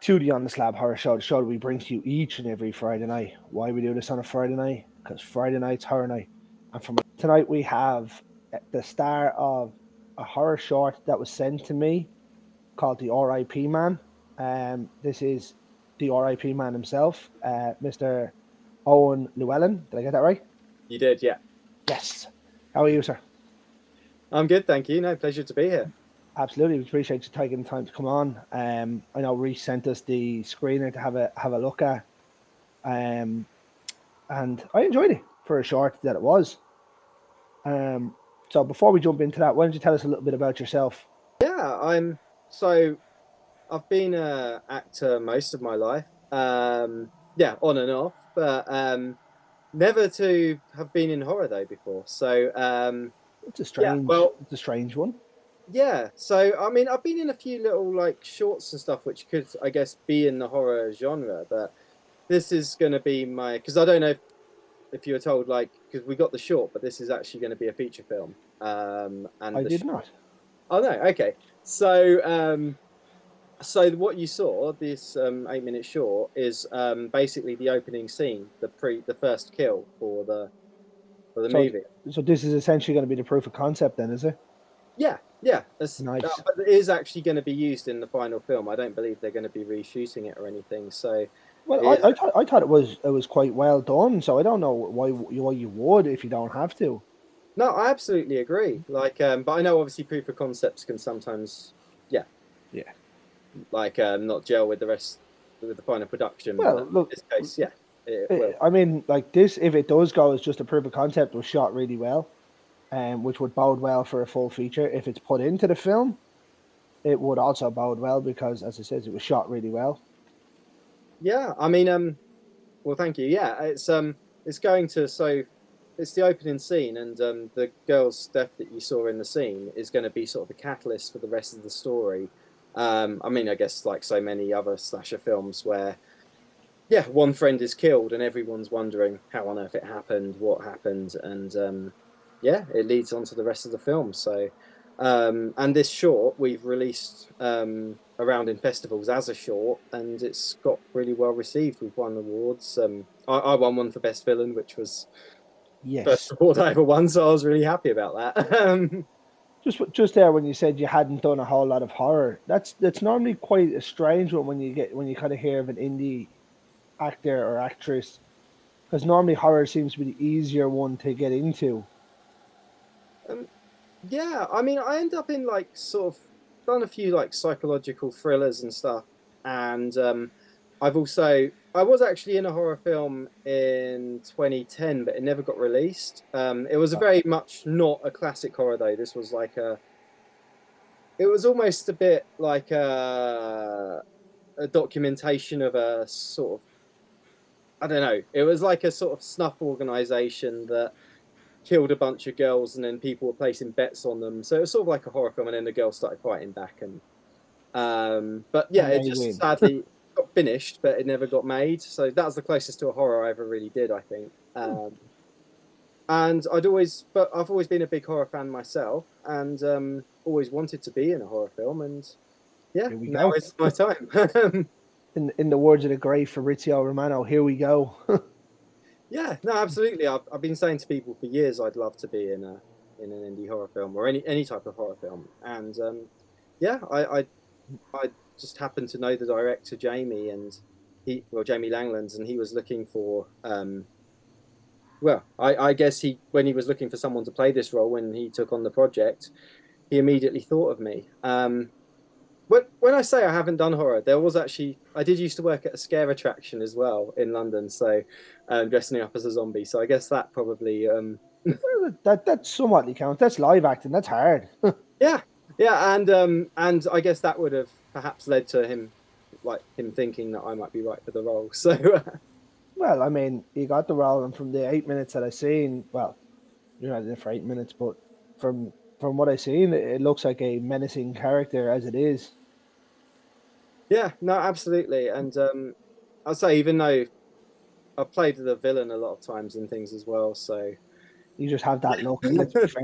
to the On The Slab horror show, the show that we bring to you each and every Friday night. Why we do this on a Friday night? Because Friday night's horror night. And from tonight we have the star of a horror short that was sent to me called the R.I.P Man. This is the R.I.P Man himself, Mr. Owen Lewellyn. Did I get that right? You did, yeah. Yes. How are you, sir? I'm good, thank you. No, pleasure to be here. Absolutely, we appreciate you taking the time to come on. I know Reese sent us the screener to have a look at, and I enjoyed it for a short that it was. So before we jump into that, why don't you tell us a little bit about yourself? Yeah, I've been an actor most of my life. Yeah, on and off, but never to have been in horror though before. So It's a yeah, well, it's a strange one. yeah. So I mean, I've been in a few little like shorts and stuff, which could, I guess, be in the horror genre, but this is going to be my because I don't know if you were told like because we got the short, but this is actually going to be a feature film. And I the did short. not. Oh no, okay. So what you saw, this 8 minute short, is basically the opening scene, the first kill for the So movie. so this is essentially going to be the proof of concept, then, is it? Yeah, yeah. Nice. But it is actually going to be used in the final film. I don't believe they're going to be reshooting it or anything. So Well, it is. I thought it was quite well done. So I don't know why you would if you don't have to. No, I absolutely agree. Like, but I know obviously proof of concepts can sometimes, yeah, Yeah. like not gel with the rest with the final production. But Well, in look, this case, yeah, it will. I mean, like this, if it does go as just a proof of concept, was shot really well, which would bode well for a full feature. If it's put into the film, it would also bode well because, as I said, it was shot really well. Yeah, I mean, well, thank you. Yeah, it's going to so it's the opening scene, and the girl's death that you saw in the scene is going to be sort of the catalyst for the rest of the story. I mean, I guess like so many other slasher films where, yeah, one friend is killed and everyone's wondering how on earth it happened, what happened, and yeah, it leads on to the rest of the film. So, and this short we've released around in festivals as a short, and it's got really well received. We've won awards. I won one for best villain, which was first Yes, award I ever won, so I was really happy about that. just there when you said you hadn't done a whole lot of horror, that's normally quite a strange one when you kind of hear of an indie actor or actress, because normally horror seems to be the easier one to get into. um, yeah, I mean, I end up in like sort of done a few like psychological thrillers and stuff, and I was actually in a horror film in 2010, but it never got released. It was a very much not a classic horror though. This was like it was almost a bit like a documentation of a sort of, I don't know. It was like a sort of snuff organization that killed a bunch of girls and then people were placing bets on them. So it was sort of like a horror film, and then the girls started fighting back, and but yeah, And it they just win. sadly got finished, but it never got made. So that was the closest to a horror I ever really did, I think. And but I've always been a big horror fan myself, and always wanted to be in a horror film, and yeah, Here we now go. is my time. In the words of the great Fabrizio Romano, here we go. Yeah, no, absolutely. I've been saying to people for years I'd love to be in an indie horror film or any type of horror film, and yeah, I just happened to know the director Jamie, and Jamie Langlands, and he was looking for well, I guess he when he was looking for someone to play this role when he took on the project, he immediately thought of me. When I say I haven't done horror, there was actually I did used to work at a scare attraction as well in London, so dressing up as a zombie. So I guess that probably That somewhat counts. That's live acting. That's hard. yeah, yeah, and I guess that would have perhaps led to him thinking that I might be right for the role. So Well, I mean, you got the role, and from the 8 minutes that I seen, well, you're not in it for 8 minutes, but from what I seen, it looks like a menacing character as it is. yeah, no, absolutely, and I'd say even though I've played the villain a lot of times in things as well, so You just have that look. Let's be fair.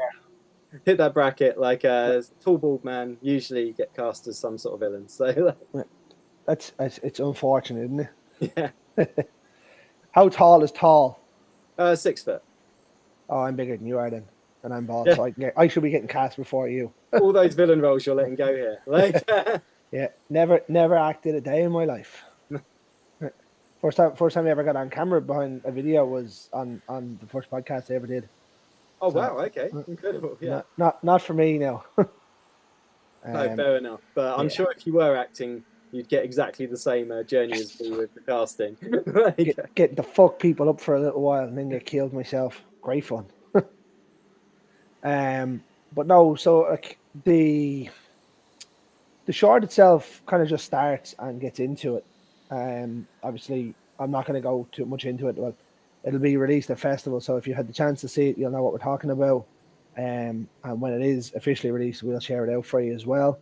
hit that bracket like a tall bald man usually get cast as some sort of villain. So it's unfortunate, isn't Yeah, it? How tall is tall? 6 foot. Oh, I'm bigger than you are then, and I'm bald, Yeah, so I should be getting cast before you. all those villain roles you're letting go here. Like, Yeah, never acted a day in my life. First time I ever got on camera behind a video was on the first podcast I ever did. oh So wow, okay, incredible. Yeah, not for me now. no, um, fair enough. But I'm yeah, sure if you were acting, you'd get exactly the same journey as me with the casting. Like, getting to fuck people up for a little while and then get killed myself. Great fun. Um, but no, so like the short itself kind of just starts and gets into it. Obviously, I'm not going to go too much into it. Well, it'll be released at festival, so if you had the chance to see it, you'll know what we're talking about. And when it is officially released, we'll share it out for you as well.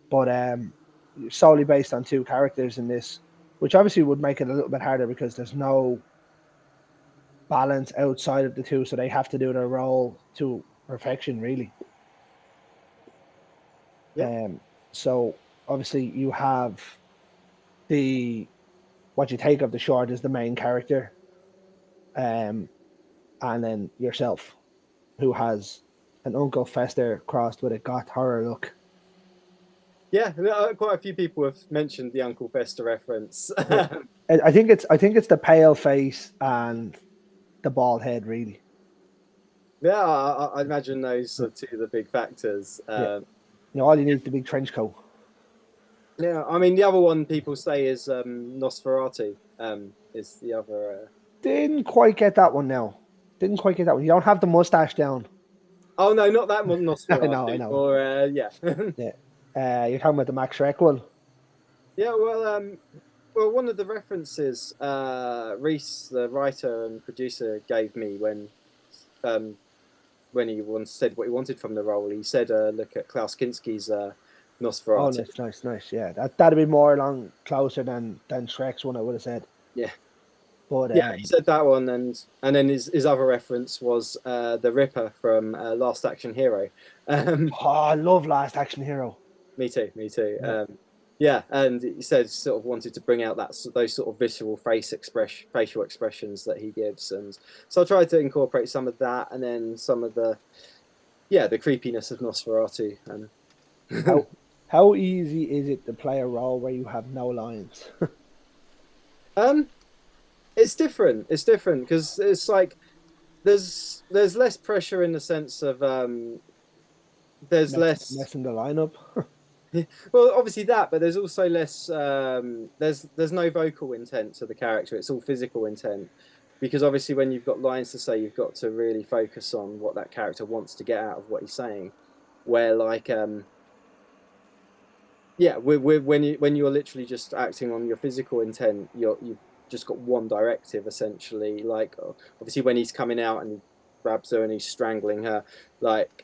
But solely based on two characters in this, which obviously would make it a little bit harder because there's no balance outside of the two, so they have to do their role to perfection, really. yeah, Um, so obviously you have the what you take of the short is the main character, um, and then yourself, who has an Uncle Fester crossed with a goth horror look. yeah. Quite a few people have mentioned the Uncle Fester reference. Yeah. I think it's the pale face and the bald head, really. Yeah, I imagine those are two of the big factors. Yeah, all you need is the big trench coat. Yeah, I mean the other one people say is Nosferatu. Is the other. Didn't quite get that one now. Didn't quite get that one. You don't have the mustache down. Oh no, not that one, I Nosferatu. know. Or yeah, Yeah. You're talking about the Max Shrek one. yeah. Well, one of the references Reese, the writer and producer, gave me um, when he once said what he wanted from the role. He said, "Look at Klaus Kinski's Oh, Nosferatu." nice. Yeah, that'd be more along closer than Shrek's one. I would have said, Yeah, but yeah. He said that one, and then his other reference was the Ripper from Last Action Hero. Um, oh, I love Last Action Hero. Me too, me too. Yeah, Yeah, and he said sort of wanted to bring out those sort of visceral facial expressions that he gives, and so I tried to incorporate some of that, and then some of the creepiness of Nosferatu. how how easy is it to play a role where you have no lines? um, it's different. It's different because it's like there's less pressure in the sense of there's less. Messing the lineup. Well, obviously that, but there's also less. There's no vocal intent to the character. It's all physical intent, because obviously when you've got lines to say, you've got to really focus on what that character wants to get out of what he's saying. Where like yeah, when you're literally just acting on your physical intent, you've just got one directive essentially. Like obviously when he's coming out and he grabs her and he's strangling her, like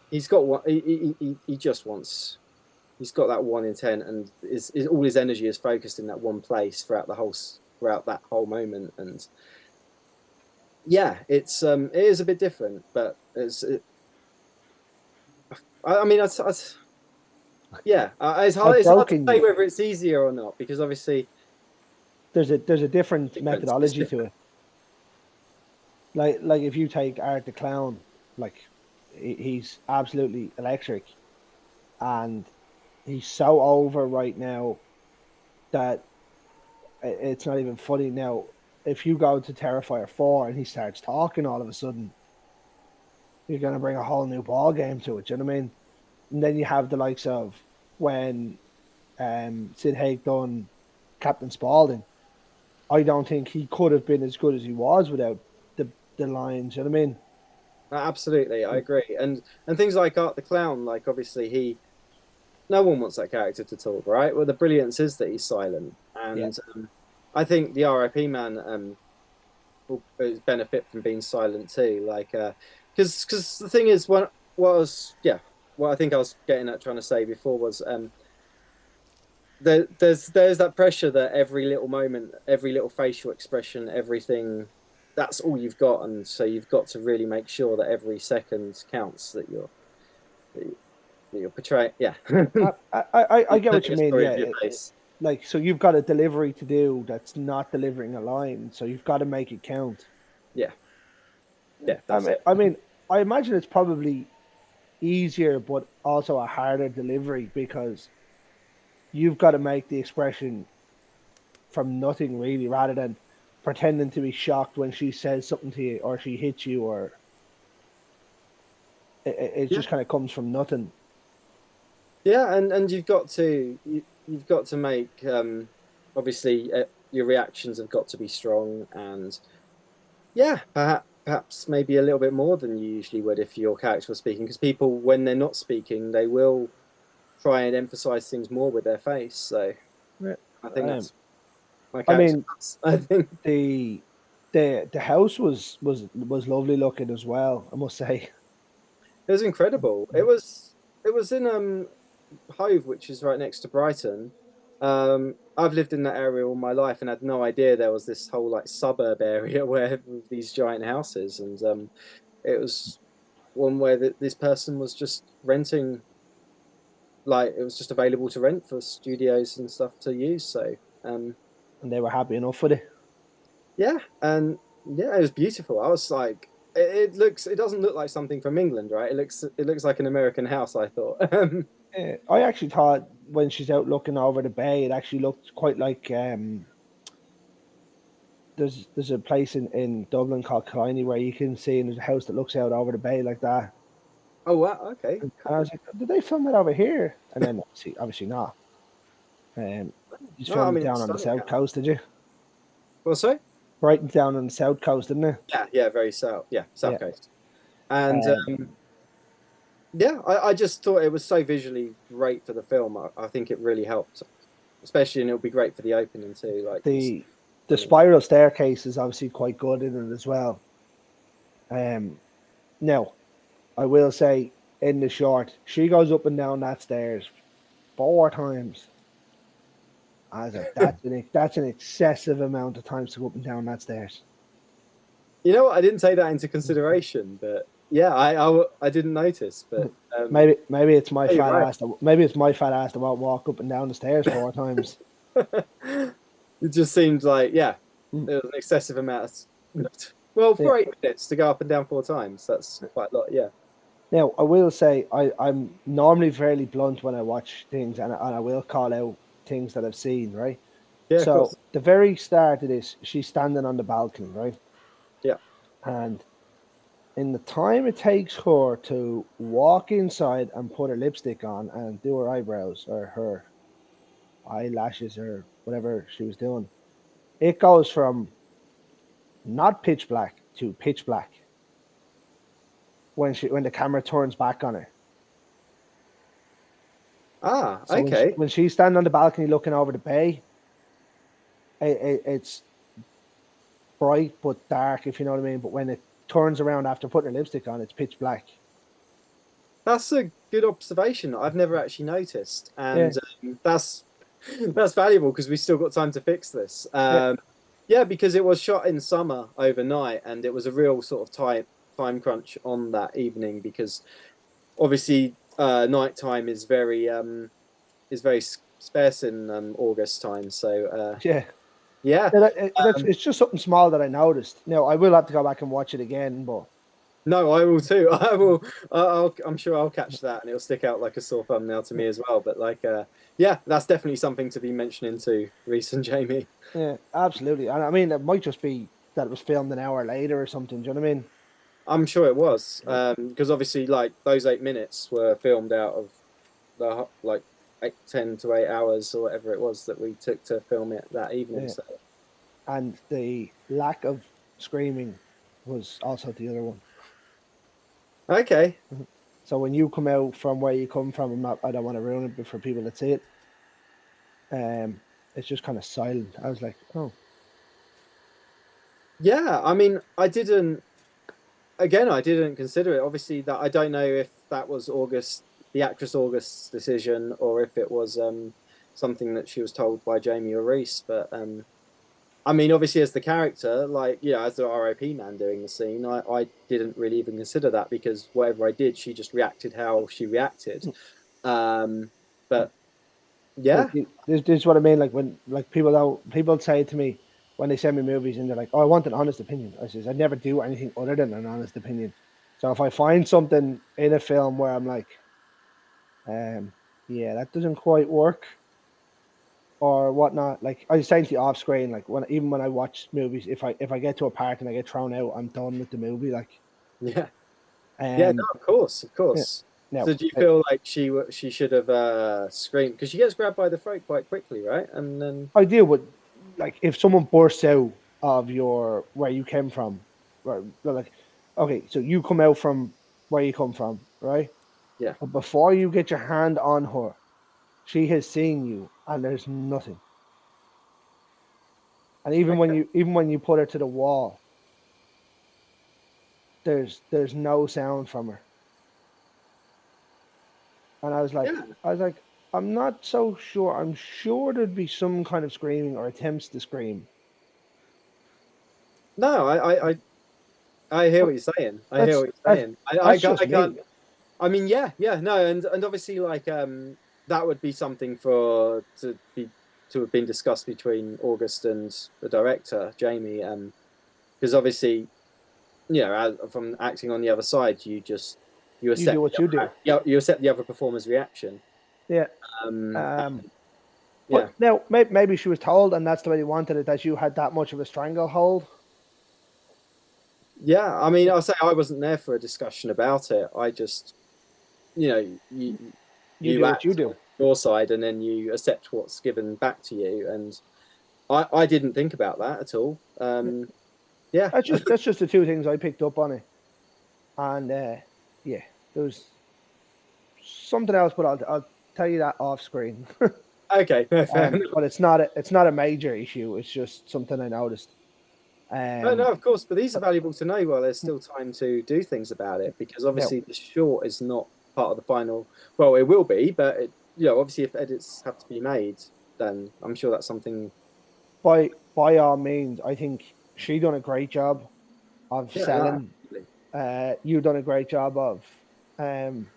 he's got one. He just wants he's got that one intent, and is all his energy is focused in that one place throughout that whole moment. And yeah, it is a bit different, but I mean, yeah, I've it's hard to broken say you. whether it's easier or not, because obviously There's a different it's methodology to different. it. Like if you take Art the Clown, like he's absolutely electric, and he's so over right now that it's not even funny now. If you go to Terrifier 4 and he starts talking all of a sudden, you're going to bring a whole new ball game to it. Do you know what I mean? And then you have the likes of when Sid Haig done Captain Spaulding. I don't think he could have been as good as he was without the lines. You know what I mean? Absolutely, I agree. And things like Art the Clown, like obviously no one wants that character to talk, right? Well, the brilliance is that he's silent, Yeah. and I think the R.I.P. man will benefit from being silent too. Like, because the thing is, what I think I was getting at trying to say before was there's that pressure that every little moment, every little facial expression, everything, that's all you've got, and so you've got to really make sure that every second counts, that you're portraying. Yeah, I get what you telling a mean. story Yeah, of your face. like, so you've got a delivery to do that's not delivering a line, so you've got to make it count. Yeah, yeah, I that's mean, it. I mean, I imagine it's probably easier, but also a harder delivery because you've got to make the expression from nothing really, rather than pretending to be shocked when she says something to you or she hits you, or it Yeah, just kind of comes from nothing. yeah, and you've got to make obviously your reactions have got to be strong, and yeah, perhaps maybe a little bit more than you usually would if your character was speaking, because people when they're not speaking, they will try and emphasize things more with their face. So Yeah. I think Um, that's my I character. mean, I think the the house was lovely looking as well, I must say. it was incredible. It was in Hove, which is right next to Brighton. I've lived in that area all my life and had no idea there was this whole like suburb area where with these giant houses, and it was one where this person was just renting, like it was just available to rent for studios and stuff to use. So um, And they were happy enough with it. yeah, and yeah, it was beautiful. I was like, it doesn't look like something from England, right? It looks like an American house. I thought. I actually thought when she's out looking over the bay, it actually looked quite like there's a place in Dublin called Killiney where you can see, and there's a house that looks out over the bay like that. Oh wow, okay, And I cool. was like, did they film it over here? And then obviously not. You No, I filmed it mean down it's on the stunning south house. coast, did you? Well, so Brighton down on the south coast, didn't it? yeah, yeah, very south, yeah, south Yeah. coast, and Um, yeah, I just thought it was so visually great for the film. I think it really helped, especially, and it'll be great for the opening too. Like it's the the stunning. spiral staircase is obviously quite good in it as well. Um, Now, I will say in the short, she goes up and down that stairs 4 times. I was like, that's an excessive amount of times to go up and down that stairs. You know what? I didn't take that into consideration, but yeah, I didn't notice, but Maybe it's my yeah, you're fat right. ass that won't walk up and down the stairs 4 times. It just seemed like, yeah, Mm. there was an excessive amount. Well, Yeah. for 8 minutes to go up and down 4 times, that's quite a lot. Yeah, Now I will say I'm normally fairly blunt when I watch things, and I will call out things that I've seen, right? yeah, of So course. the very start of this, she's standing on the balcony, right? Yeah. And in the time it takes her to walk inside and put her lipstick on and do her eyebrows or her eyelashes or whatever she was doing, it goes from not pitch black to pitch black when the camera turns back on her. Ah, So okay. when she's standing on the balcony looking over the bay, it's bright but dark, if you know what I mean. But when it turns around after putting her lipstick on, it's pitch black. That's a good observation. I've never actually noticed, Yeah, and that's valuable because we still got time to fix this. yeah, Yeah, because it was shot in summer overnight, and it was a real sort of time crunch on that evening because obviously nighttime is very sparse in August time. So yeah. yeah, um, It's just something small that I noticed. Now I will have to go back and watch it again, but no, I will too. I will. I'm sure I'll catch that, and it'll stick out like a sore thumbnail to me as well. But like, yeah, that's definitely something to be mentioning to Reese and Jamie. yeah, absolutely. And I mean, it might just be that it was filmed an hour later or something. Do you know what I mean? I'm sure it was, because obviously, like those 8 minutes were filmed out of the like 10 to 8 hours or whatever it was that we took to film it that evening. Yeah. So And the lack of screaming was also the other one. okay, So when you come out from where you come from, I don't want to ruin it for people that see it. Um, it's just kind of silent. I was like, oh, yeah. I mean, I didn't consider it. Obviously, that I don't know if that was the actress August's decision, or if it was something that she was told by Jamie or Reese. But I mean, obviously, as the character, like yeah, as the R.I.P. man doing the scene, I didn't really even consider that because whatever I did, she just reacted how she reacted. Um, but Yeah, this is what I mean. Like when like people say to me when they send me movies and they're like, "Oh, I want an honest opinion." I says, "I never do anything other than an honest opinion." So if I find something in a film where I'm like, yeah, that doesn't quite work or whatnot, like I was saying to you off screen, like when I watch movies, if I get to a part and I get thrown out, I'm done with the movie. Like, yeah, yeah. No, um, of course, of yeah, course. no, So do you feel like she should have screamed because she gets grabbed by the throat quite quickly, right? And then I deal with like if someone bursts out of your where you came from, right? Like, okay, so you come out from where you come from, right? yeah, But before you get your hand on her, she has seen you, and there's nothing. And okay, even when you put her to the wall, there's no sound from her. And yeah. I was like, I'm not so sure. I'm sure there'd be some kind of screaming or attempts to scream. No, I hear But what you're saying. I hear what you're saying. that's just I can't. me. I mean, yeah, yeah, no, and obviously, like, that would be something for to have been discussed between August and the director, Jamie, because obviously, you know, from acting on the other side, you You do accept what you do. you accept the other performer's reaction. Yeah. Um, Um, yeah, But now maybe she was told, and that's the way they wanted it, that you had that much of a stranglehold. yeah. I mean, I'll say I wasn't there for a discussion about it. I just, you know, You you do what you act on do. your side, and then you accept what's given back to you, and I didn't think about that at all. Yeah, That's just the two things I picked up on it, and yeah, there was something else, but I'll tell you that off screen. okay, fair enough. But it's not a major issue. It's just something I noticed. No, Um, no, of course, but these are valuable to know while there's still time to do things about it, because Now, obviously the short is not part of the final. Well, it will be, but obviously if edits have to be made, then I'm sure that's something. by all means, I think she done a great job of Yeah, no, selling. absolutely. You done a great job of. Um,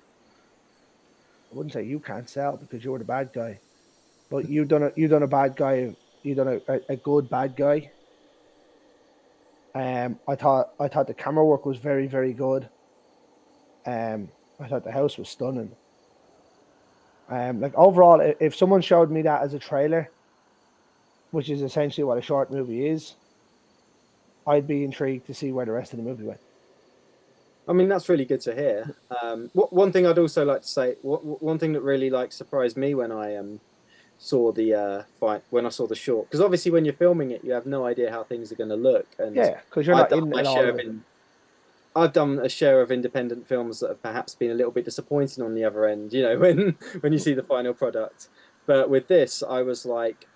I wouldn't say you can't sell because you're the bad guy, but you done a bad guy. You done a good bad guy. I thought the camera work was very very good. I thought the house was stunning. Like overall, if someone showed me that as a trailer, which is essentially what a short movie is, I'd be intrigued to see where the rest of the movie went. I mean, that's really good to hear. One thing I'd also like to say, one thing that really like surprised me when I saw the fight, when I saw the short, because obviously when you're filming it, you have no idea how things are going to look, and Yeah, because you're I've not done in my at all share of of it. in, I've done a share of independent films that have perhaps been a little bit disappointing on the other end, when you see the final product. But with this, I was like,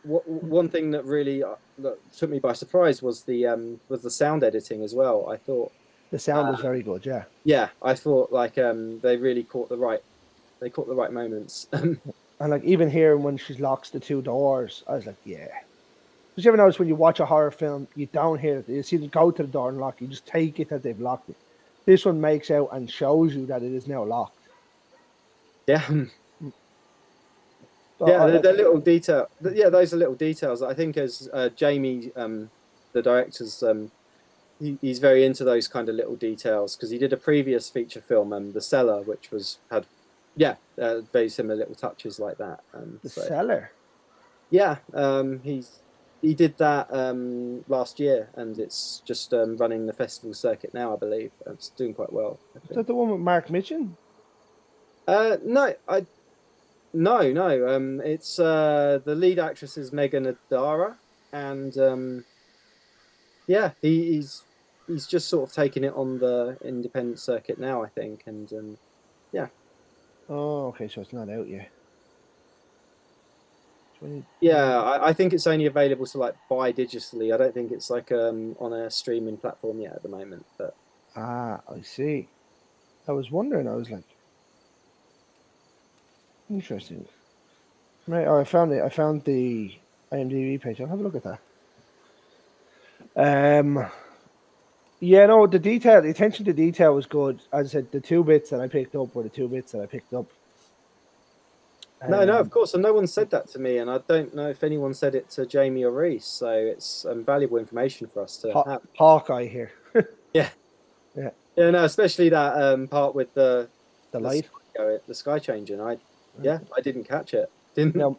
one thing that really that took me by surprise was the sound editing as well. I thought, The sound was very good. Yeah, yeah, I thought like they really caught the right moments. and like even here when she locks the two doors, I was like, yeah. Because you ever notice when you watch a horror film, you don't hear it. You see them go to the door and lock. You just take it that they've locked it. This one makes out and shows you that it is now locked. Yeah, So yeah, like, they're little detail. Yeah, those are little details. I think as Jamie, the director's, he's very into those kind of little details because he did a previous feature film, The Cellar, which had, yeah, very similar little touches like that. the So seller. yeah, he did that last year, and it's just running the festival circuit now, I believe. It's doing quite well, I Is that think. the one with Mark Mitchum? No, no. It's the lead actress is Megan Adara, and yeah, he's just sort of taking it on the independent circuit now, I think, and yeah, Oh, okay, so it's not out yet. 2020. yeah. I think it's only available to like buy digitally. I don't think it's like on a streaming platform yet at the moment. But Ah, I see. I was wondering. I was like, interesting. Right. Oh, I found it. I found the IMDb page. I'll have a look at that. Um. Yeah, no, the attention to detail was good. As I said, the two bits that I picked up were the two bits that I picked up. No, of course, and no one said that to me, and I don't know if anyone said it to Jamie or Reese. So it's valuable information for us to have. Hawkeye here. Yeah, Yeah, yeah, no, especially that part with the the light. the sky changing. Yeah. I didn't catch it. Didn't.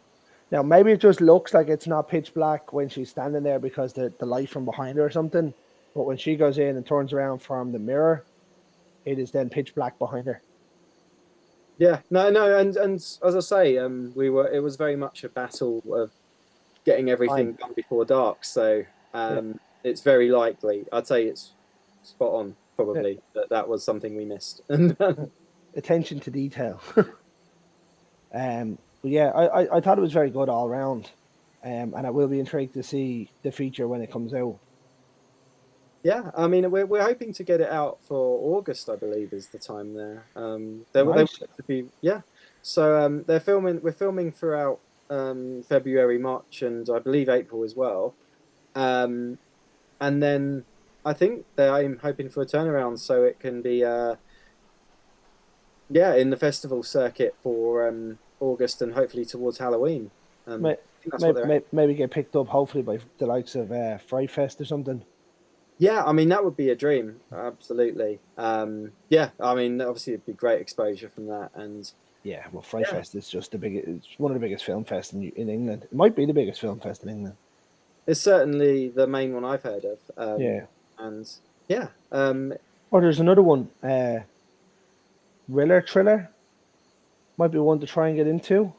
Now maybe it just looks like it's not pitch black when she's standing there because the light from behind her or something. But when she goes in and turns around from the mirror, it is then pitch black behind her. Yeah, no, and as I say, it was very much a battle of getting everything Fine. done before dark. So Yeah. it's very likely. I'd say it's spot on, Yeah. probably that was something we missed. And Attention to detail. But yeah, I thought it was very good all around. And I will be intrigued to see the feature when it comes out. yeah, I mean, we're hoping to get it out for August, I believe, is the time there. They Nice. want it to be, yeah. So they're filming. We're filming throughout February, March, and I believe April as well. Um, and then I think I'm hoping for a turnaround so it can be yeah, in the festival circuit for August and hopefully towards Halloween. I think that's what they're. Maybe get picked up hopefully by the likes of Fright Fest or something. Yeah, I mean that would be a dream, absolutely. Yeah, I mean obviously it'd be great exposure from that, and Yeah, well, Fright yeah, Fest is just the biggest. It's one of the biggest film fests in England. It might be the biggest film fest in England. it's certainly the main one I've heard of. Yeah. And yeah, Or there's another one. Thriller might be one to try and get into.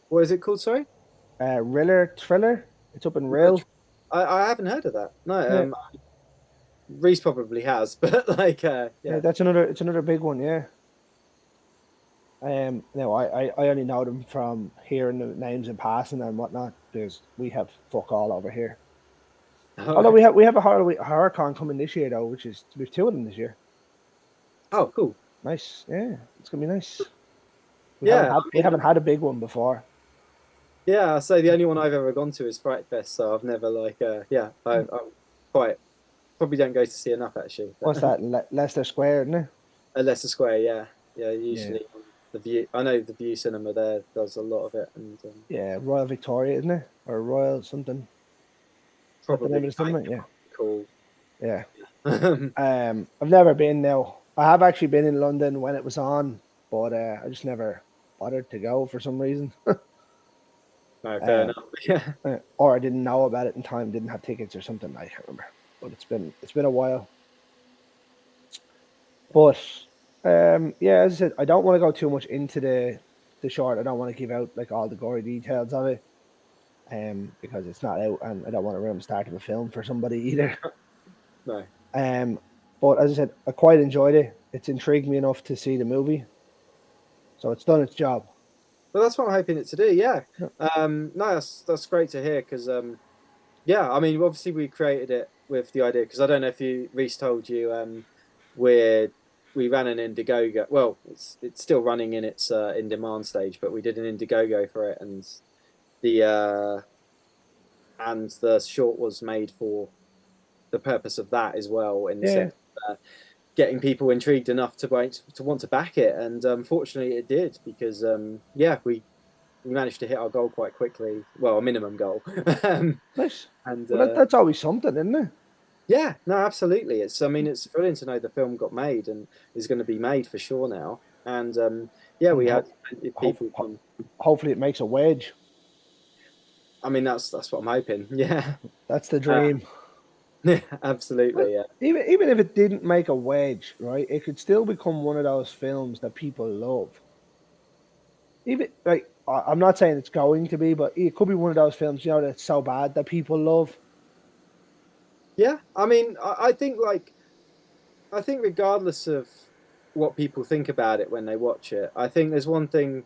what is it called? Sorry, Thriller. It's up in Rail. I haven't heard of that. No, Yeah. Reese probably has, but like, Yeah, yeah. that's another. It's another big one. Yeah. No, I only know them from hearing the names in passing and whatnot because we have fuck all over here. Although we have a horror con coming this year though, which is we've two of them this year. Oh, cool. Nice, yeah, it's gonna be nice. Yeah, I We mean, haven't had a big one before. yeah. I say the only one I've ever gone to is Fright Fest, so I've never like, yeah, I'm quite probably don't go to see enough actually. What's that? Leicester Square, isn't it? At Leicester Square, yeah, yeah. Yeah, Usually the View. I know the View Cinema there does a lot of it, and yeah, Royal Victoria, isn't it? Or Royal something. Is that the name probably of the cinema? Yeah, cool. yeah. No, I've never been now. I have actually been in London when it was on, but I just never bothered to go for some reason. fair enough. Yeah, Or I didn't know about it in time, didn't have tickets or something. I can't remember, but it's been a while. But yeah, as I said, I don't want to go too much into the short. I don't want to give out like all the gory details of it, because it's not out, and I don't want to ruin the start of a film for somebody either. no. But as I said, I quite enjoyed it. It's intrigued me enough to see the movie, so it's done its job. But that's what I'm hoping it to do. Yeah. Yeah. No, that's great to hear because yeah, I mean, obviously we created it with the idea because I don't know if Reese told you we ran an Indiegogo. Well, it's still running in its in demand stage, but we did an Indiegogo for it, the the short was made for the purpose of that as well, in the Yeah, sense of getting people intrigued enough to want to back it, and fortunately it did because yeah, we managed to hit our goal quite quickly. Well, a minimum goal. nice. And Well, that's always something, isn't it? yeah, no, absolutely. I mean, it's thrilling to know the film got made and is going to be made for sure now. And yeah, And we had people come. hopefully, it makes a wedge. I mean, that's what I'm hoping. Yeah, That's the dream. yeah, absolutely. Yeah, Even if it didn't make a wedge, right, it could still become one of those films that people love. Even like I'm not saying it's going to be, but it could be one of those films, that's so bad that people love. yeah. I mean, I think regardless of what people think about it when they watch it, I think there's one thing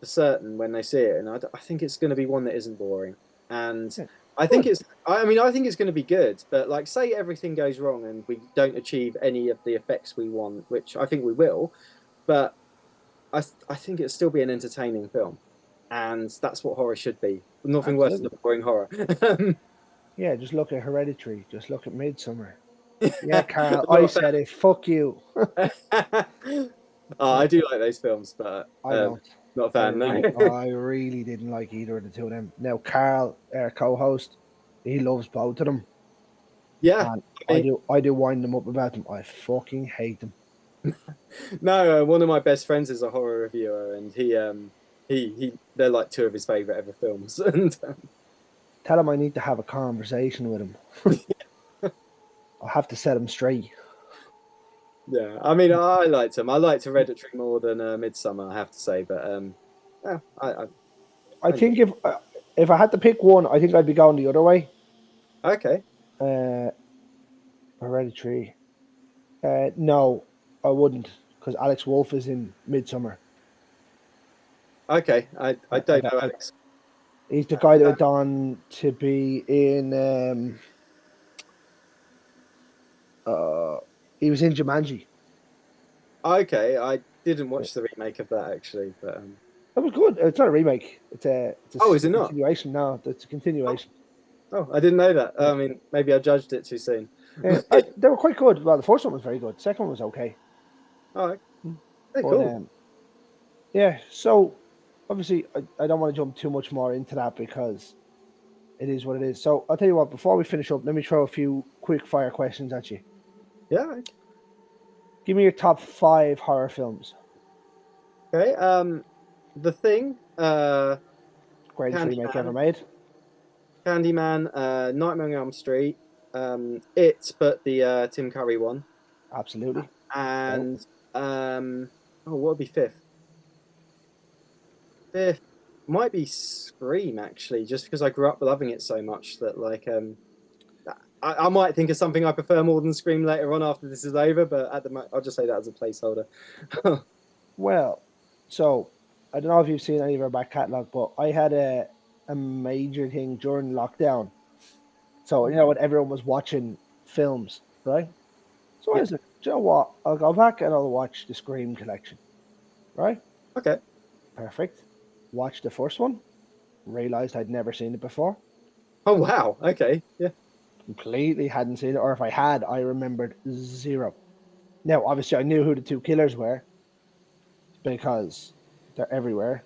for certain when they see it, and I think it's going to be one that isn't boring. And Yeah. I think Good. it's, I mean, I think it's going to be good. But like, say everything goes wrong and we don't achieve any of the effects we want, which I think we will, but I think it'll still be an entertaining film, and that's what horror should be. Nothing worse than Absolutely. a boring horror. Yeah, just look at Hereditary. Just look at Midsummer. Yeah, Carl, I'm not I a said it. Fuck you. fan. Oh, I do like those films, but I don't. Not a fan, no. I really didn't like either of the two of them. Now, Carl, our co-host, he loves both of them, Yeah, and I mean, I do wind them up about them. I fucking hate them. no. One of my best friends is a horror reviewer, and they're like two of his favorite ever films. And Tell him I need to have a conversation with him. I'll have to set him straight. yeah, I mean, I liked him. I liked Hereditary more than Midsummer, I have to say. But yeah, I I enjoy think if I had to pick one, I think I'd be going the other way. it. Okay, Uh, Hereditary. No, I wouldn't, because Alex Wolf is in Midsummer. okay. I don't know Alex. He's the guy that went on to be in. Uh, he was in Jumanji. Okay, I didn't watch the remake of that actually, but That was good. It's not a remake. oh, is A it not? continuation. No, it's a Oh, continuation. oh, I didn't know that. Yeah. I mean, maybe I judged it too soon. They were quite good. Well, the first one was very good. The second one was okay. All right, very But cool. yeah. So obviously, I don't want to jump too much more into that because it is what it is. So I'll tell you what. Before we finish up, let me throw a few quick fire questions at you. Yeah. Give me your top 5 horror films. Okay. The Thing, Greatest remake ever Candyman, made. Candyman, Nightmare on Elm Street, It, but the Tim Curry one, Absolutely. No. and oh, what would be fifth? Fifth might be Scream actually, just because I grew up loving it so much that like I might think of something I prefer more than Scream later on after this is over, but at the moment I'll just say that as a placeholder. Well, so I don't know if you've seen any of our back catalogue, but I had a major thing during lockdown. So when everyone was watching films, right? So I Yeah. was like, do you know what? I'll go back and I'll watch the Scream collection, right? Okay. Perfect. Watched the first one. Realized I'd never seen it before. Oh wow. Okay. Yeah. Completely hadn't seen it, or if I had, I remembered zero. Now, obviously, I knew who the two killers were because they're everywhere,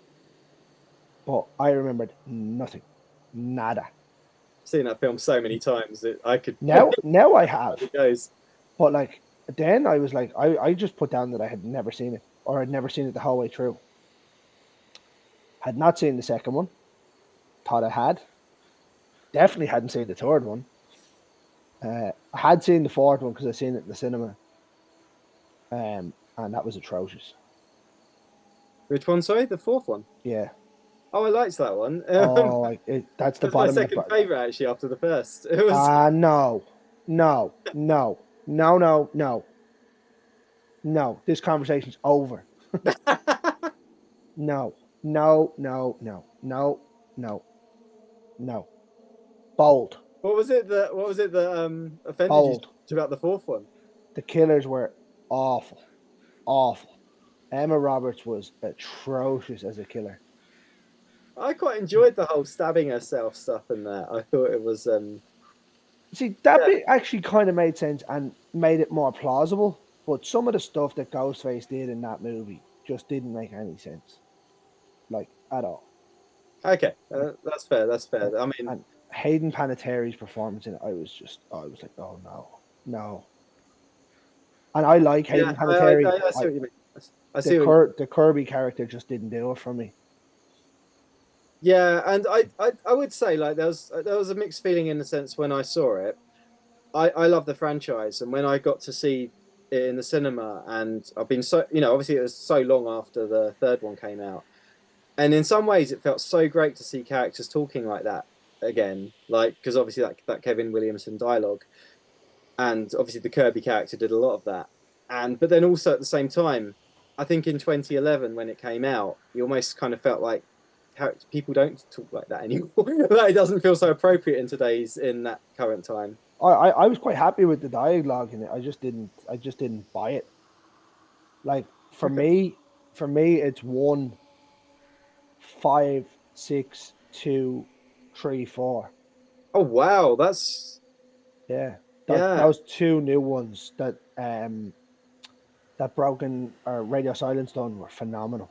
but I remembered nothing, nada. Seen that film so many times that I could Now I how have, it goes. but like then I was like, I just put down that I had never seen it, or I'd never seen it the whole way through. Had not seen the second one. Thought I had. Definitely hadn't seen the third one. I had seen the fourth one because I seen it in the cinema, and that was atrocious. Which one? Sorry, the fourth one. Yeah. Oh, I liked that one. Oh, that's the That's my bottom of second the. favorite actually after the first. It was No, no, no, no, no, no, no. This conversation's over. No, no, no, no, no, no, no. Bold, what was it that offended you so bold. much about the fourth one? The killers were awful, awful. Emma Roberts was atrocious as a killer. I quite enjoyed the whole stabbing herself stuff in that. I thought it was See, that yeah, bit actually kind of made sense and made it more plausible. But some of the stuff that Ghostface did in that movie just didn't make any sense, like at all. okay. That's fair. That's Uh, fair. I mean, and Hayden Panettiere's performance in it, I was like, oh no, no. And I like yeah, Hayden Panettiere. I see what you mean. I see what you The Kirby character just didn't do it for me. Yeah, and I would say like there was a mixed feeling in the sense when I saw it. I love the franchise, and when I got to see it in the cinema, and I've been so obviously it was so long after the third one came out, and in some ways it felt so great to see characters talking like that again, like because obviously that Kevin Williamson dialogue, and obviously the Kirby character did a lot of that, and but then also at the same time, I think in 2011 when it came out, you almost kind of felt like people don't talk like that anymore. Like, it doesn't feel so appropriate in that current time. I was quite happy with the dialogue in it. I just didn't buy it. Like Okay. for me, it's 1, 5, 6, 2, 3, 4. Oh wow, that's Yeah, yeah. those two new ones that Broken or Radio Silence done were phenomenal.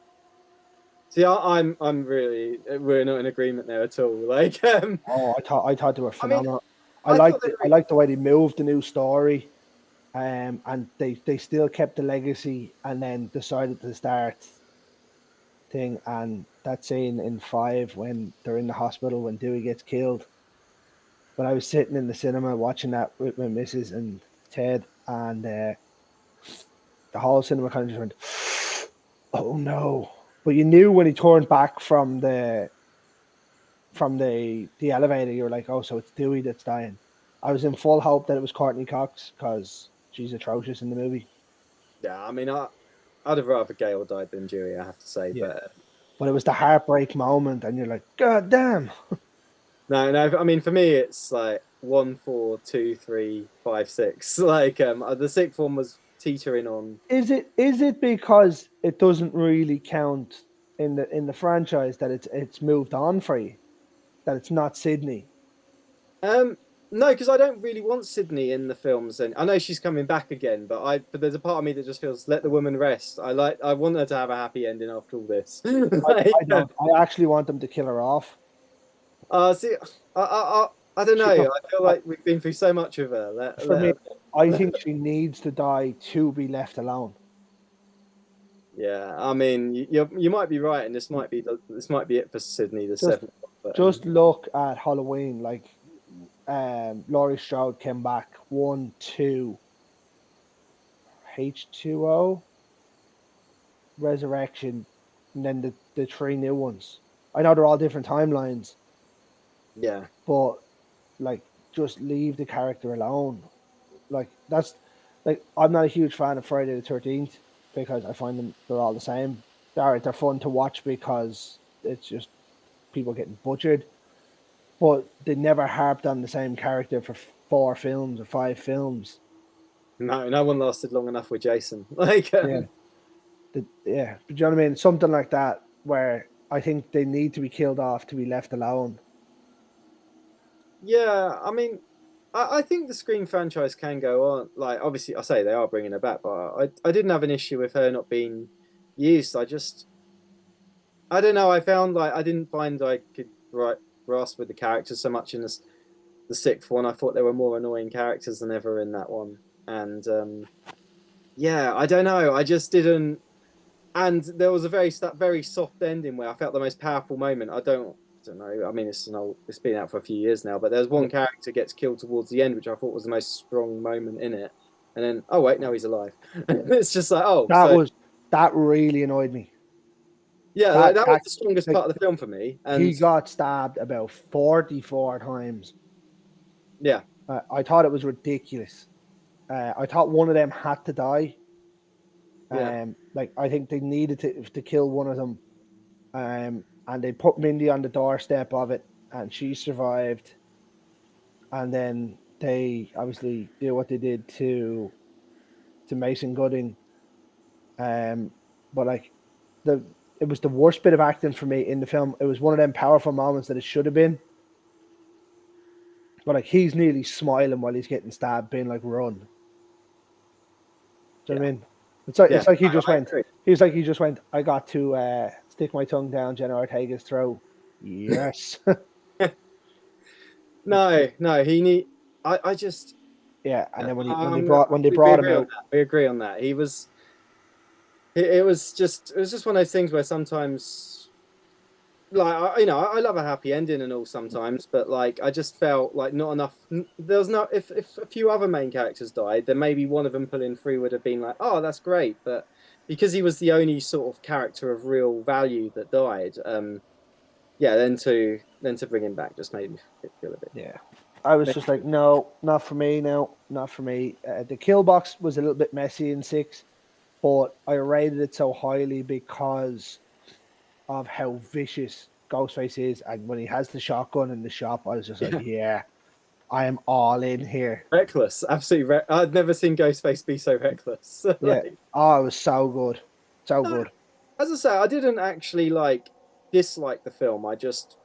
See, I'm really we're not in agreement there at all. Like, Oh, I thought they were I mean, phenomenal. I thought they I were. liked the way they moved the new story, and they still kept the legacy, and then decided to start thing. And that scene in five when they're in the hospital when Dewey gets killed. When I was sitting in the cinema watching that with my missus and Ted, and the whole cinema kind of just went, "Oh no!" But you knew when he turned back from the elevator, you were like, "Oh, so it's Dewey that's dying." I was in full hope that it was Courtney Cox because she's atrocious in the movie. Yeah, I mean, I'd have rather Gale died than Dewey, I have to say. Yeah, But but it was the heartbreak moment, and you're like, "God damn!" no, no. I mean, for me, it's like 1, 4, 2, 3, 5, 6. Like, the sixth one was teetering on. Is it because it doesn't really count in the franchise that it's moved on for you, that it's not Sydney? Um, no, because I don't really want Sydney in the films, and I know she's coming back again, but there's a part of me that just feels let the woman rest. I want her to have a happy ending after all this. I, Like, I don't. I actually want them to kill her off. see, I don't know. She, I feel like we've been through so much with her. for me, I Let think she needs to die to be left alone. Yeah, I mean, you might be right, and this might be it for Sydney the Just seventh. But just look at Halloween. Like, Laurie Strode came back 1, 2, H2O, Resurrection, and then the three new ones. I know they're all different timelines, yeah, but like, just leave the character alone. Like, that's like, I'm not a huge fan of Friday the 13th because I find they're all the same. They're fun to watch because it's just people getting butchered, but they never harped on the same character for 4 films or 5 films. no one lasted long enough with Jason. Yeah, yeah. But do you know what I mean? Something like that where I think they need to be killed off to be left alone. Yeah, I mean, I think the Scream franchise can go on. Like, obviously, I say they are bringing her back, but I didn't have an issue with her not being used. I don't know. I found like I didn't find I could grasp with the characters so much in the sixth one. I thought there were more annoying characters than ever in that one, and yeah, I don't know. I just didn't. And there was a very soft ending where I felt the most powerful moment. I don't know. I mean, it's been out for a few years now, but there's Yeah. one character gets killed towards the end, which I thought was the most strong moment in it. And then, oh wait, no, he's alive. It's just like, oh, That so was that really annoyed me. yeah, That that was that the strongest like part of the film for me. he And got stabbed about 44 times. yeah, I thought it was ridiculous. I thought one of them had to die. yeah, Like, I think they needed to kill one of them. And they put Mindy on the doorstep of it, and she survived. And then they obviously did what they did to Mason Gooding. But like, the it was the worst bit of acting for me in the film. It was one of them powerful moments that it should have been. But like, he's nearly smiling while he's getting stabbed, being like, "Run." Do you know yeah, what I mean? It's like he just I went. agree. He's like he just went. I got to stick my tongue down Jenna Ortega's throat. Yes. No, he need. I just Yeah, and then um, when they we brought him agree on out, that. We agree on that. It was just one of those things where sometimes like I love a happy ending and all sometimes, but like I just felt like not enough. There was not if a few other main characters died, then maybe one of them pulling through would have been like, oh, that's great. But because he was the only sort of character of real value that died, yeah, then to bring him back just made me feel a yeah, I was just bit. like, no, not for me. No, not for me. The kill box was a little bit messy in six, but I rated it so highly because of how vicious Ghostface is, and when he has the shotgun in the shop, I was just like, Yeah, yeah, I am all in here. reckless, absolutely. I'd never seen Ghostface be so reckless. Yeah, Like, oh, it was so good, so no, good. as I say, I didn't actually like dislike the film.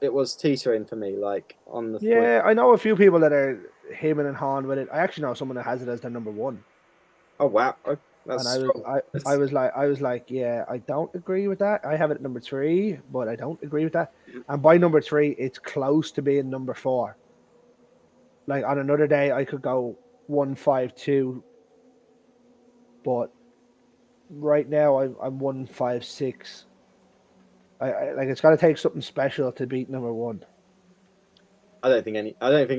It was teetering for me, like on the point. Yeah, I know a few people that are hemming and hawing with it. I actually know someone that has it as their number one. Oh wow. That's And strong. I was like, yeah, I don't agree with that. I have it at number 3, but I don't agree with that. And by number 3, it's close to being number 4. Like on another day, I could go 152, but right now I'm 156. I like it's got to take something special to beat number 1. I don't think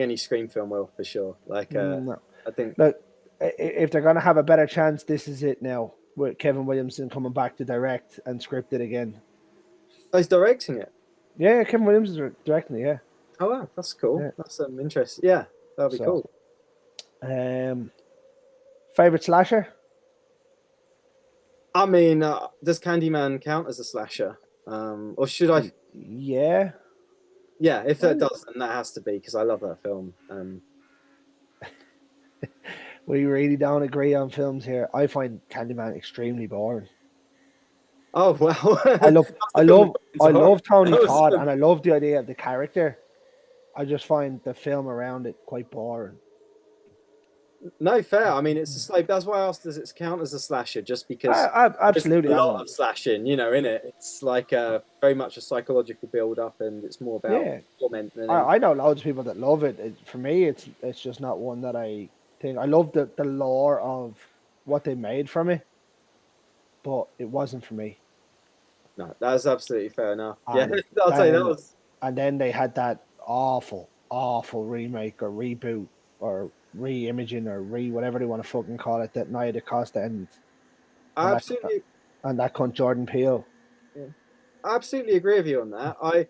any Scream film will for sure. Like, No, I think look, if they're gonna have a better chance, this is it now. With Kevin Williamson coming back to direct and script it again. oh, he's directing it. Yeah, Kevin Williamson is directing it. Yeah, Oh wow, that's cool. yeah. That's interesting. Yeah, that'll be So, cool. um, favorite slasher? I mean, does Candyman count as a slasher? Or should I? Yeah. Yeah, if that Well, does, then that has to be because I love that film. we really don't agree on films here. I find Candyman extremely boring. Oh well, I love, that's the film that got me I into horror. love Tony That was, Todd, and I love the idea of the character. I just find the film around it quite boring. no fair. I mean, it's a like that's why I asked, does it count as a slasher? Just because there's Absolutely, a I'm lot not. of slashing, in it. It's like very much a psychological build up, and it's more about Yeah, torment than anything. I know loads of people that love it. For me, it's just not one that I think. I love the lore of what they made from it, but it wasn't for me. No, that's absolutely fair enough. Yeah, And I'll tell you that then was. then they had that awful remake or reboot or re-imaging or whatever they want to fucking call it, that Nia DaCosta and I absolutely, that cunt Jordan Peele. yeah, I absolutely agree with you on that. I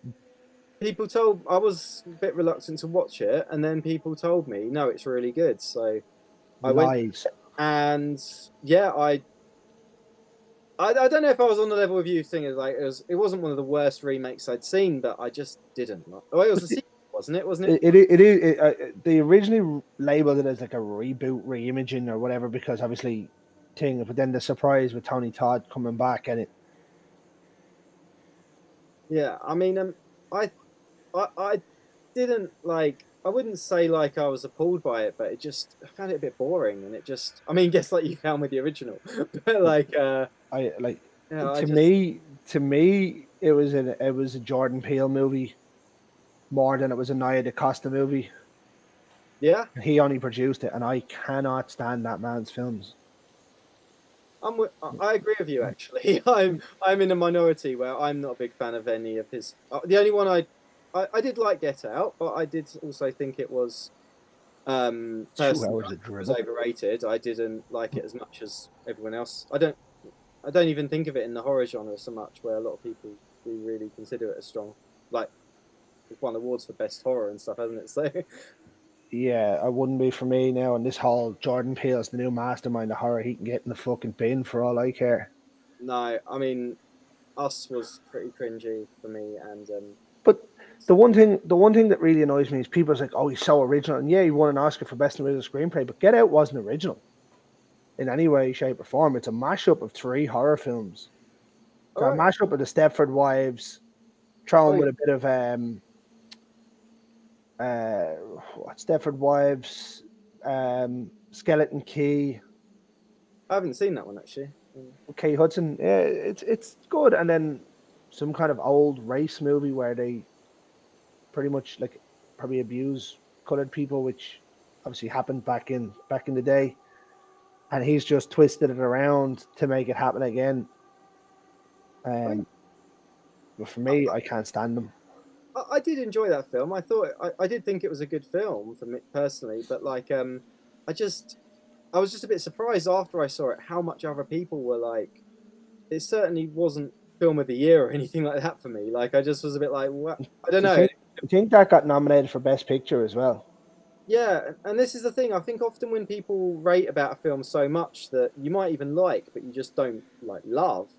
was a bit reluctant to watch it, and then people told me no, it's really good. So I went, Lies. and yeah, I don't know if I was on the level of you thinking like it wasn't one of the worst remakes I'd seen, but I just didn't. Oh, it was a sequel, wasn't it? Wasn't it? It is. They originally labeled it as like a reboot, re-imaging, or whatever, because obviously, thing. But then the surprise with Tony Todd coming back and it. Yeah, I mean, I didn't like. I wouldn't say like I was appalled by it, but I found it a bit boring, and it just. I mean, guess like you found with the original, but like, I like I just. to me it was a Jordan Peele movie more than it was a Nia DaCosta movie. Yeah, He only produced it, and I cannot stand that man's films. I agree with you actually. I'm in a minority where I'm not a big fan of any of his. The only one I did like Get Out, but I did also think it was 2 hours personally of it was dribble. overrated. I didn't like it as much as everyone else. I don't even think of it in the horror genre so much, where a lot of people do really consider it as strong. Like it's won awards for best horror and stuff, hasn't it? So Yeah, it wouldn't be for me now. And this whole Jordan Peele's the new mastermind of horror. He can get in the fucking bin for all I care. no, I mean Us was pretty cringy for me, and But the one thing that really annoys me is people's like, "Oh, he's so original," and yeah, he won an Oscar for best original screenplay. But Get Out wasn't original in any way, shape, or form. It's a mashup of 3 horror films. It's all a right. mashup of the Stepford Wives, Oh thrown yeah, with a bit of uh, what Stepford Wives, Skeleton Key, I haven't seen that one actually. Kay Hudson. Yeah, it's good, and then some kind of old race movie where they pretty much like probably abuse colored people, which obviously happened back in the day, and he's just twisted it around to make it happen again. I mean, But for me, I can't stand them. I did enjoy that film. I did think it was a good film for me personally, but like I was just a bit surprised after I saw it how much other people were like. It certainly wasn't film of the year or anything like that for me. Like I just was a bit like, what? I don't Do you know. think? Do you think that got nominated for Best Picture as well? Yeah, and this is the thing. I think often when people rate about a film so much that you might even like, but you just don't like love,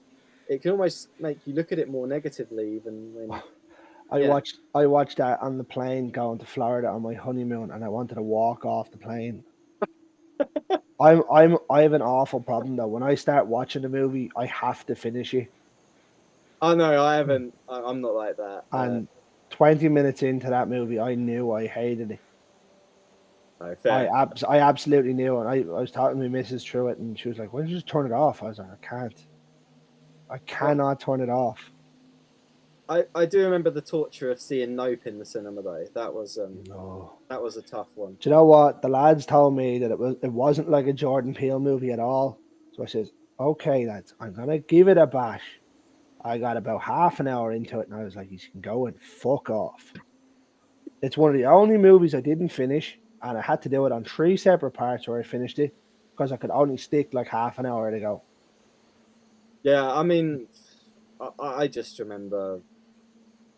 it can almost make you look at it more negatively, even when yeah. I watched that on the plane going to Florida on my honeymoon, and I wanted to walk off the plane. I have an awful problem though. When I start watching a movie, I have to finish it. Oh no, I haven't. I'm not like that. And 20 minutes into that movie, I knew I hated it. Fair. I absolutely knew, and I was talking to my missus through it, and she was like, "Why don't you just turn it off?" I was like, "I can't. I Well, cannot turn it off." I do remember the torture of seeing Nope in the cinema though. No. That was a tough one. Do you know what? The lads told me that it wasn't like a Jordan Peele movie at all. So I says, "Okay, lads, I'm gonna give it a bash." I got about half an hour into it, and I was like, "You can go and fuck off." It's one of the only movies I didn't finish, and I had to do it on three separate parts where I finished it because I could only stick like half an hour to go. Yeah, I mean, I just remember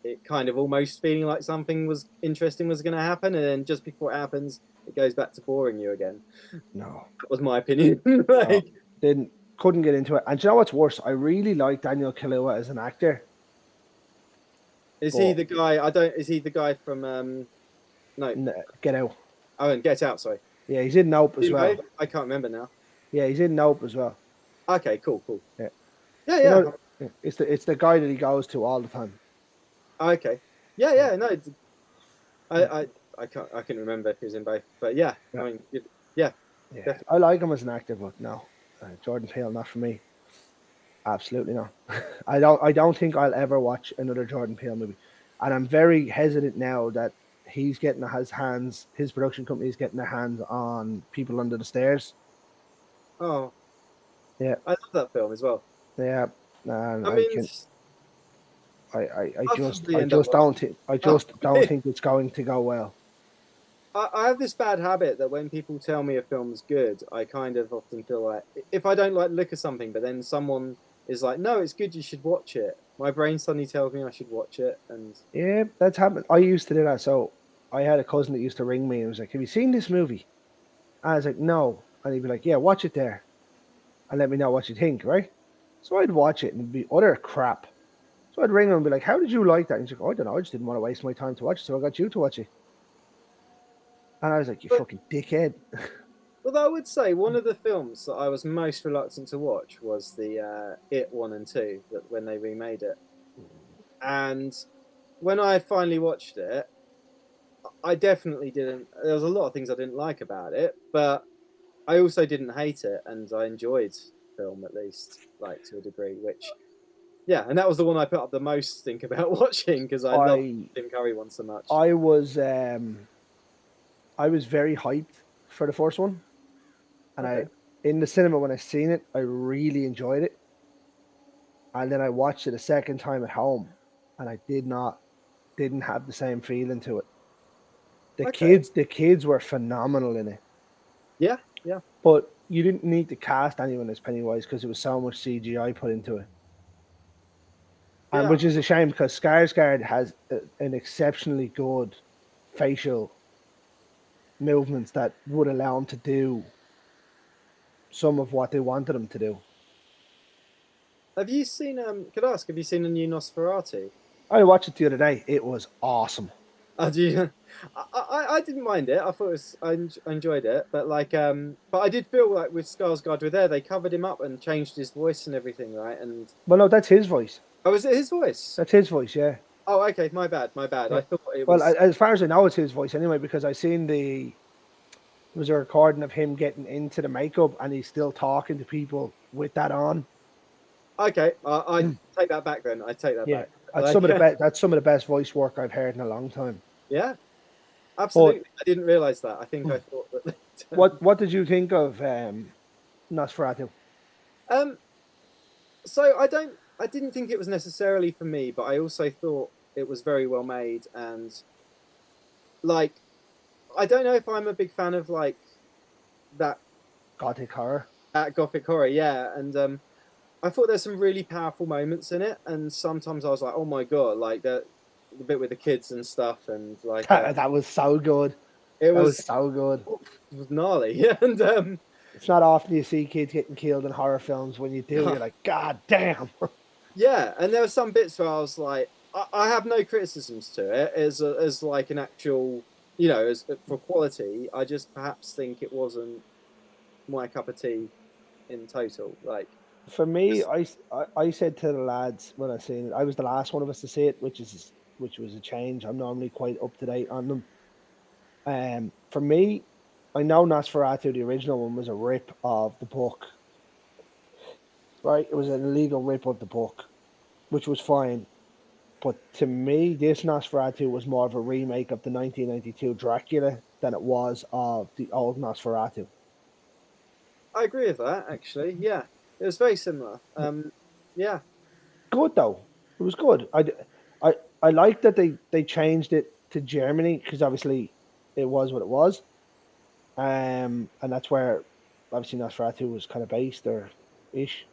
it kind of almost feeling like something was interesting was going to happen, and then just before it happens, it goes back to boring you again. No, That was my opinion. no, Like, didn't couldn't get into it. And do you know what's worse? I really like Daniel Kaluuya as an actor, is he but the guy? I don't. Is he the guy from no? Get Out. Oh, and Get Out. Sorry. Yeah, he's in Nope as In both? well. I can't remember now. Yeah, he's in Nope as well. Okay, cool, cool. Yeah, Yeah, you yeah. know, it's the guy that he goes to all the time. Okay. Yeah, Yeah, yeah. No, I, yeah, I, I can remember if he was in both, but yeah. yeah. I mean, yeah, Yeah. definitely. I like him as an actor, but no, Jordan Peele not for me. Absolutely not. I don't think I'll ever watch another Jordan Peele movie, and I'm very hesitant now that he's getting his production company is getting their hands on People Under the Stairs. Oh, Yeah, I love that film as well. yeah, and I I mean, can. I I'll just probably end up watching. I Oh, just don't think it's going to go well. I have this bad habit that when people tell me a film's good, I kind of often feel like if I don't like the look of something, but then someone is like, "No, it's good. You should watch it." My brain suddenly tells me I should watch it, and Yeah, that's happened. I used to do that. So I had a cousin that used to ring me and was like, "Have you seen this movie?" And I was like, "No," and he'd be like, "Yeah, watch it there, and let me know what you think." Right? So I'd watch it and it'd be utter crap. So I'd ring him and be like, "How did you like that?" And he's like, "Oh, I don't know. I just didn't want to waste my time to watch it, so I got you to watch it." And I was like, "You but fucking dickhead." although I would say one of the films that I was most reluctant to watch was the It 1 and 2 that when they remade it. And when I finally watched it, I definitely didn't. There was a lot of things I didn't like about it, but I also didn't hate it, and I enjoyed film at least, like to a degree. Which, yeah, and that was the one I put up the most think about watching because I love I Tim Curry one so much. I was I was very hyped for the first one, and I Okay, in the cinema when I seen it, I really enjoyed it. And then I watched it a second time at home, and I didn't have the same feeling to it. okay, The kids were phenomenal in it, yeah, yeah, but you didn't need to cast anyone as Pennywise because there was so much CGI put into it, and yeah. which is a shame because Skarsgård has an exceptionally good facial movements that would allow him to do some of what they wanted him to do. Have you seen? Could I ask? Have you seen a new Nosferatu? I watched it the other day. It was awesome. Do you? I didn't mind it. I thought it was, I enjoyed it, but like but I did feel like with Skarsgård were there, they covered him up and changed his voice and everything, right? And Well, no, that's his voice. oh, was it his voice? That's his voice. Yeah, Oh, okay, my bad, my bad. yeah. I thought it Well, was. as far as I know, it's his voice anyway because I seen there was a recording of him getting into the makeup and he's still talking to people with that on. Okay, I take that back then. I take that Yeah, back. Like, that's some of the best voice work I've heard in a long time. yeah, But absolutely. I didn't realize that. I think I thought that. what did you think of Nosferatu? um, I didn't think it was necessarily for me, but I also thought it was very well made and like I don't know if I'm a big fan of like that Gothic horror. that gothic horror, yeah. And I thought there's some really powerful moments in it, and sometimes I was like, oh my god, like the bit with the kids and stuff, and like That was so good. it That was was so good. it was gnarly, and It's not often you see kids getting killed in horror films. When you do, you're like, God damn. yeah, and there were some bits where I was like, I have no criticisms to it as like an actual, you know, as for quality. I just perhaps think it wasn't my cup of tea in total. Like, For me, just, I said to the lads when I seen it, I was the last one of us to see it, which was a change. I'm normally quite up to date on them. For me, I know Nosferatu, the original one, was a rip of the book. Right, it was an illegal rip of the book, which was fine. But to me, this Nosferatu was more of a remake of the 1992 Dracula than it was of the old Nosferatu. I agree with that, actually. Yeah, it was very similar. Yeah, Good though, it was good. I, I like that they changed it to Germany because obviously it was what it was, and that's where obviously Nosferatu was kind of based or ish.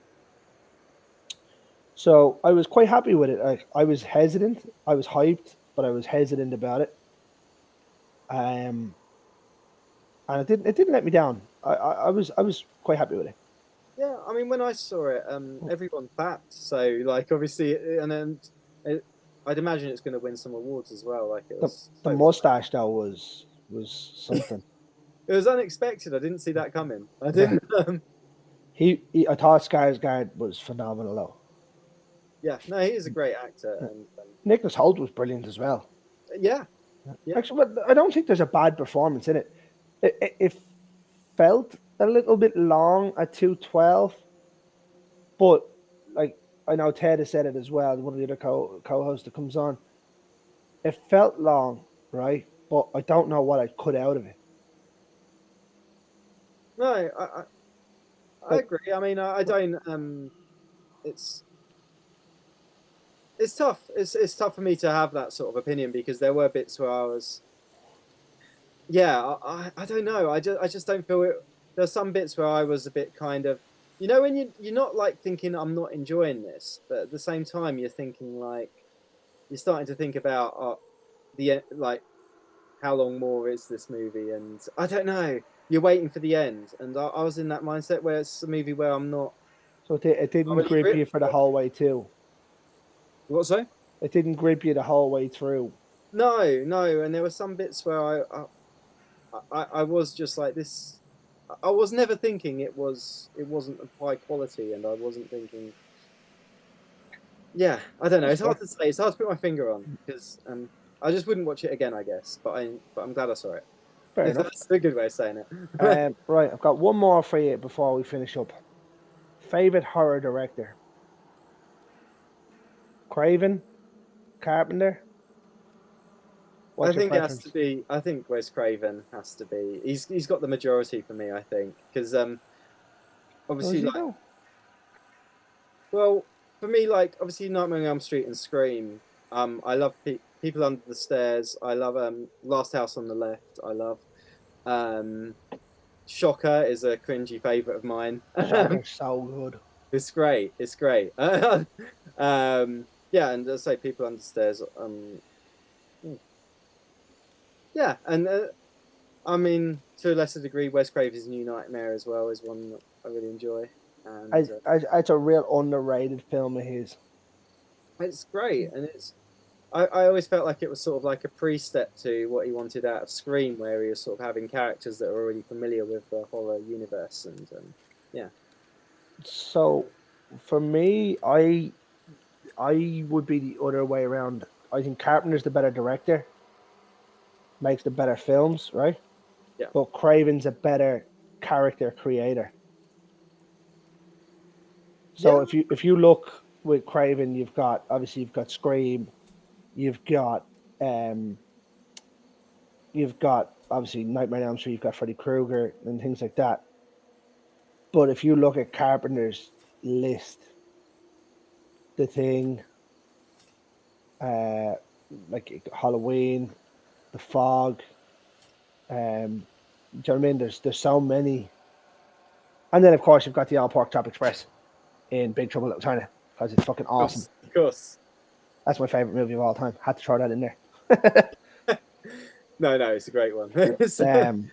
So I was quite happy with it. I was hesitant. I was hyped, but I was hesitant about it. Um, and it didn't let me down. I was quite happy with it. yeah. I mean, when I saw it, everyone clapped. So, like, obviously, and then it, I'd imagine it's going to win some awards as well. Like, it The was the so well mustache though was something. it was unexpected. I didn't see that coming. I Yeah. didn't. I thought Skarsgård was phenomenal though. Yeah, no, he is a great actor, Yeah. and Nicholas Hoult was brilliant as well. yeah, yeah, Actually, but I don't think there's a bad performance in it. It felt a little bit long at 2:12, but like I know Ted has said it as well. One of the other co-hosts that comes on, it felt long, right? But I don't know what I cut out of it. no, I Like, agree. I mean, I don't. It's it's tough. It's tough for me to have that sort of opinion because there were bits where I was, yeah, I don't know. I just don't feel it. There's some bits where I was a bit kind of, when you're not like thinking I'm not enjoying this, but at the same time you're thinking like you're starting to think about like how long more is this movie, and I don't know. You're waiting for the end, and I was in that mindset where it's a movie where I'm not so it didn't really grip you gripped. for the whole way too. What so? It didn't grip you the whole way through. No, no, and there were some bits where I was just like this. I was never thinking it wasn't of high quality, and I wasn't thinking. Yeah, I don't know. That's It's hard fair. to say. It's hard to put my finger on because I just wouldn't watch it again, I guess. But I'm glad I saw it. Fair If enough. that's a good way of saying it. Right, I've got one more for you before we finish up. Favorite horror director: Craven, Carpenter. I What's your think it has to preference? be. I think Wes Craven has to be. He's got the majority for me. I think because Does obviously he like though? well for me like obviously Nightmare on Elm Street and Scream. I love People Under the Stairs. I love Last House on the Left. I love um Shocker is a cringy favorite of mine. Shocker's so good. It's great. It's great. Yeah, and I say People Under the Stairs. Yeah, and I mean, to a lesser degree, Wes Craven's New Nightmare as well is one that I really enjoy, and It's a real underrated film of his. it's great. And I always felt like it was sort of like a pre-step to what he wanted out of Scream, where he was sort of having characters that are already familiar with the horror universe, and yeah, So, for me, I would be the other way around. I think Carpenter's the better director, makes the better films, right? yeah, But Craven's a better character creator. So yeah, if you look with Craven, you've got Scream, you've got um, you've got obviously Nightmare on Elm Street, you've got Freddy Krueger and things like that. But if you look at Carpenter's list, The Thing, uh, like Halloween, The Fog, do you know what I mean? There's so many, and then of course you've got the All Pork Chop Express in Big Trouble in Little China because it's fucking of awesome. course, of course. That's my favorite movie of all time. Had to throw that in there. No, no, it's a great one. um,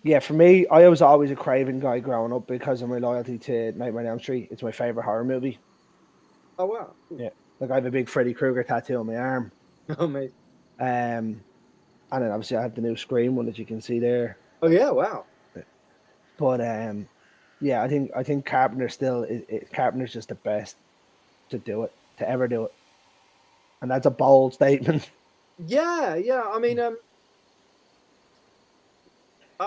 yeah, for me, I was always a Craven guy growing up because of my loyalty to Nightmare on Elm Street. It's my favorite horror movie. Oh wow, Yeah, like I have a big Freddy Krueger tattoo on my arm. oh mate, Um, and then obviously I have the new Scream one that you can see there. oh yeah, wow. But yeah, I think Carpenter still Carpenter's just the best to do it, to ever do it, and that's a bold statement. Yeah, yeah. I mean,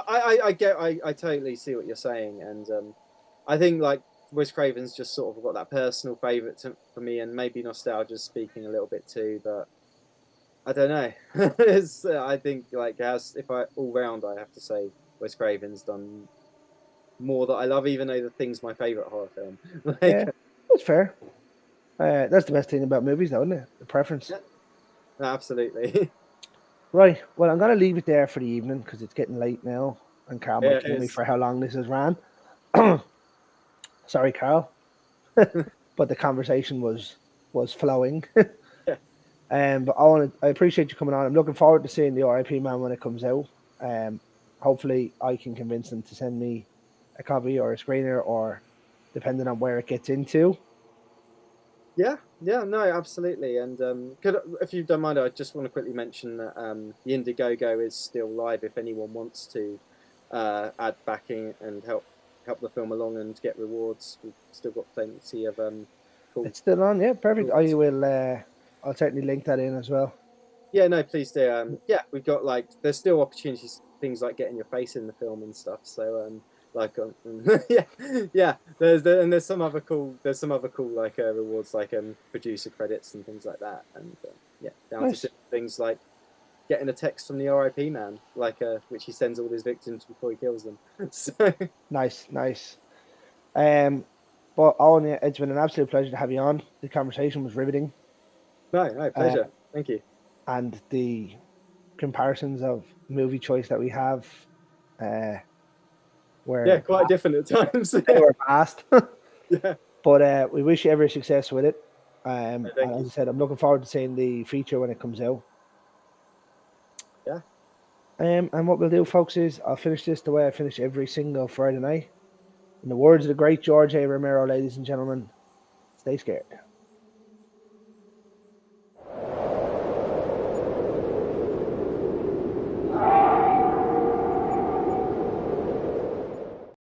I totally see what you're saying, and I think like Wes Craven's just sort of got that personal favorite for me, and maybe nostalgia's speaking a little bit too, but I don't know. I think like as if I all round, I have to say Wes Craven's done more that I love, even though the Thing's my favorite horror film. Like, Yeah, that's fair. That's the best thing about movies, though, isn't it? The preference. yeah, absolutely. Right. Well, I'm gonna leave it there for the evening because it's getting late now, and Carl Yeah, might it kill me is. for how long this has ran. Sorry, Carl, but the conversation was flowing. Yeah, But I appreciate you coming on. I'm looking forward to seeing the R.I.P. Man when it comes out. Hopefully, I can convince them to send me a copy or a screener, or depending on where it gets into. yeah, no, absolutely. And could if you don't mind, I just want to quickly mention that the Indiegogo is still live if anyone wants to add backing and help the film along and get rewards. We've still got plenty of cool It's still on, yeah, perfect. I rewards. will. I'll certainly link that in as well. Yeah, no, please do. Yeah, we've got like there's still opportunities, things like getting your face in the film and stuff. So like yeah, yeah. There's some other cool like rewards like producer credits and things like that. And yeah, down to Nice, simple things like getting a text from the R.I.P. man, like which he sends all his victims before he kills them. So nice. Um, but Owen, yeah, it's been an absolute pleasure to have you on. The conversation was riveting, no, uh, pleasure. Thank you. and the comparisons of movie choice that we have uh, Yeah, were quite different at times. they Yeah, were vast. yeah. But we wish you every success with it. Thank And as you. I said, I'm looking forward to seeing the feature when it comes out. Yeah. And what we'll do, folks, is I'll finish this the way I finish every single Friday night. In the words of the great George A. Romero, ladies and gentlemen, stay scared.